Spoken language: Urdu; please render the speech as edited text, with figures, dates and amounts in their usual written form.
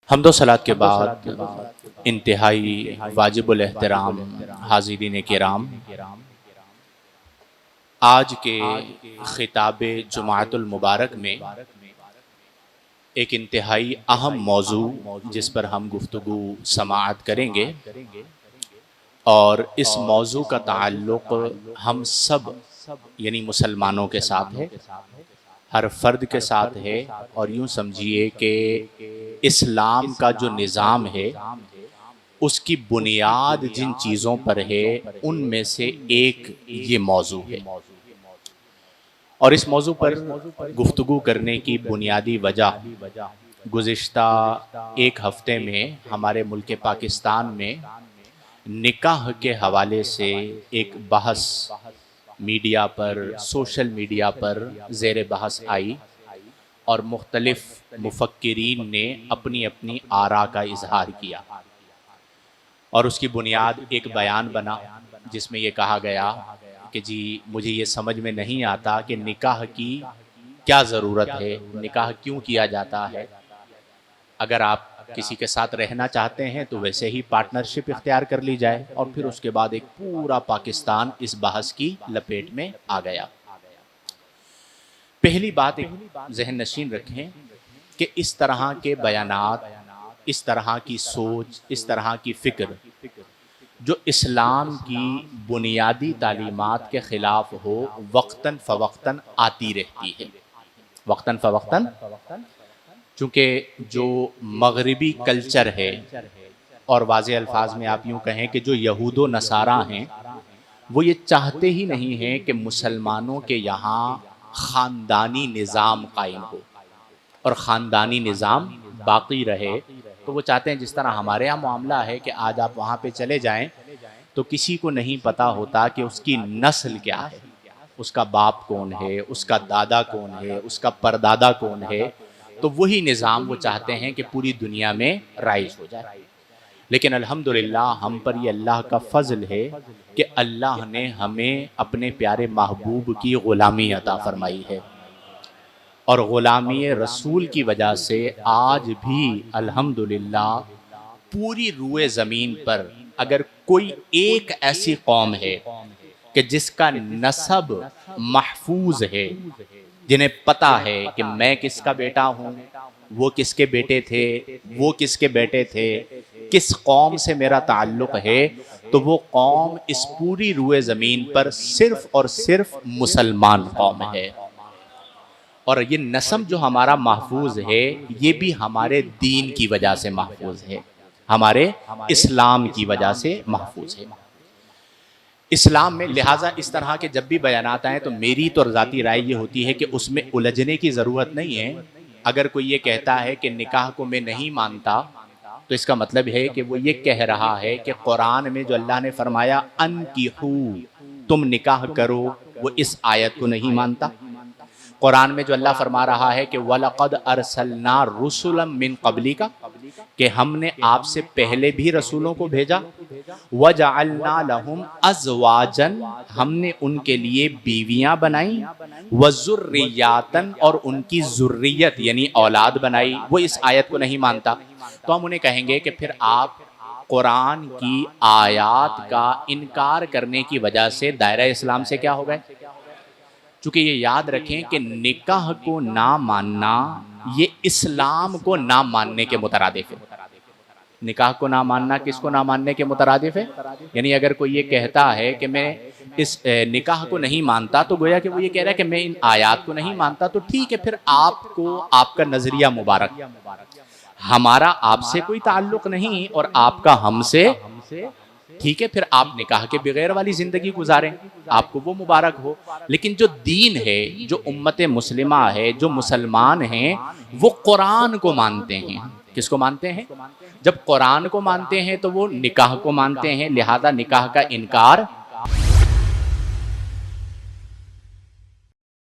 حمد و صلات کے بعد انتہائی واجب الاحترام حاضرین کرام، آج کے خطاب جمعۃ المبارک میں ایک انتہائی اہم موضوع جس پر ہم گفتگو سماعت کریں گے، اور اس موضوع کا تعلق ہم سب یعنی مسلمانوں کے ساتھ ہے، ہر فرد کے ساتھ ہے، اور یوں سمجھیے کہ اسلام کا جو نظام ہے اس کی بنیاد جن چیزوں پر ہے ان میں سے ایک یہ موضوع ہے۔ اور اس موضوع پر گفتگو کرنے کی بنیادی وجہ گزشتہ ایک ہفتے میں ہمارے ملک پاکستان میں نکاح کے حوالے سے ایک بحث میڈیا پر، سوشل میڈیا پر زیر بحث آئی، اور مختلف مفکرین نے اپنی اپنی آراء کا اظہار کیا، اور اس کی بنیاد ایک بیان بنا جس میں یہ کہا گیا کہ جی مجھے یہ سمجھ میں نہیں آتا کہ نکاح کی کیا ضرورت ہے، نکاح کیوں کیا جاتا ہے، اگر آپ کسی کے ساتھ رہنا چاہتے ہیں تو ویسے ہی پارٹنرشپ اختیار کر لی جائے۔ اور پھر اس کے بعد ایک پورا پاکستان اس بحث کی لپیٹ میں آ گیا۔ پہلی بات ایک ذہن نشین رکھیں کہ اس طرح کے بیانات، اس طرح کی سوچ، اس طرح کی فکر جو اسلام کی بنیادی تعلیمات کے خلاف ہو، وقتاً فوقتاً آتی رہتی ہے، وقتاً فوقتاً، چونکہ جو مغربی کلچر ہے، اور واضح الفاظ میں آپ یوں کہیں کہ جو یہود و نصارہ ہیں، وہ یہ چاہتے ہی نہیں ہیں کہ مسلمانوں کے یہاں خاندانی نظام قائم ہو اور خاندانی نظام باقی رہے۔ تو وہ چاہتے ہیں جس طرح ہمارے یہاں معاملہ ہے کہ آج آپ وہاں پہ چلے جائیں تو کسی کو نہیں پتا ہوتا کہ اس کی نسل کیا ہے، اس کا باپ کون ہے، اس کا دادا کون ہے، اس کا پردادا کون ہے۔ تو وہی نظام وہ چاہتے ہیں کہ پوری دنیا میں رائج ہو جائے۔ لیکن الحمدللہ ہم پر یہ اللہ کا فضل ہے کہ اللہ نے ہمیں اپنے پیارے محبوب کی غلامی عطا فرمائی ہے، اور غلامی رسول کی وجہ سے آج بھی الحمدللہ پوری روئے زمین پر اگر کوئی ایک ایسی قوم ہے کہ جس کا نسب محفوظ ہے، جنہیں پتا ہے کہ میں کس کا بیٹا ہوں، وہ کس کے بیٹے تھے، وہ کس کے بیٹے تھے، کس قوم سے میرا تعلق ہے، تو وہ قوم اس پوری روئے زمین پر صرف اور صرف مسلمان قوم ہے۔ اور یہ نسب جو ہمارا محفوظ ہے یہ بھی ہمارے دین کی وجہ سے محفوظ ہے، ہمارے اسلام کی وجہ سے محفوظ ہے۔ اسلام میں لہٰذا اس طرح کے جب بھی بیانات آئیں تو میری تو ذاتی رائے یہ ہوتی ہے کہ اس میں الجھنے کی ضرورت نہیں ہے۔ اگر کوئی یہ کہتا ہے کہ نکاح کو میں نہیں مانتا تو اس کا مطلب ہے کہ وہ یہ کہہ رہا ہے کہ قرآن میں جو اللہ نے فرمایا انکحوا، تم نکاح کرو، وہ اس آیت کو نہیں مانتا۔ قرآن میں جو اللہ فرما رہا ہے کہ وَلَقَدْ أَرْسَلْنَا رُسُلًا مِّن قَبْلِكَ، کہ ہم نے آپ سے پہلے بھی رسولوں کو بھیجا، وَجَعَلْنَا لَهُمْ أَزْوَاجًا، ہم نے ان کے لیے بیویاں بنائیں، وَذُرِّيَّاتًا، اور ان کی ذریت یعنی اولاد بنائی، وہ اس آیت کو نہیں مانتا۔ تو ہم انہیں کہیں گے کہ پھر آپ قرآن کی آیات کا انکار کرنے کی وجہ سے دائرہ اسلام سے کیا ہو گئے؟ چونکہ یہ یاد رکھیں کہ نکاح کو نہ ماننا یہ اسلام کو نہ ماننے کے مترادف ہے۔ نکاح کو نہ ماننا کس کو نہ ماننے کے مترادف ہے؟ یعنی اگر کوئی یہ کہتا ہے کہ میں اس نکاح کو نہیں مانتا تو گویا کہ وہ یہ کہہ رہا ہے کہ میں ان آیات کو نہیں مانتا، تو ٹھیک ہے، پھر آپ کو آپ کا نظریہ مبارک، ہمارا آپ سے کوئی تعلق نہیں اور آپ کا ہم سے، ٹھیک ہے، پھر آپ نکاح کے بغیر والی زندگی گزاریں، آپ کو وہ مبارک ہو۔ لیکن جو دین ہے، جو امت مسلمہ ہے، جو مسلمان ہیں، وہ قرآن کو مانتے ہیں۔ کس کو مانتے ہیں؟ جب قرآن کو مانتے ہیں تو وہ نکاح کو مانتے ہیں، لہذا نکاح کا انکار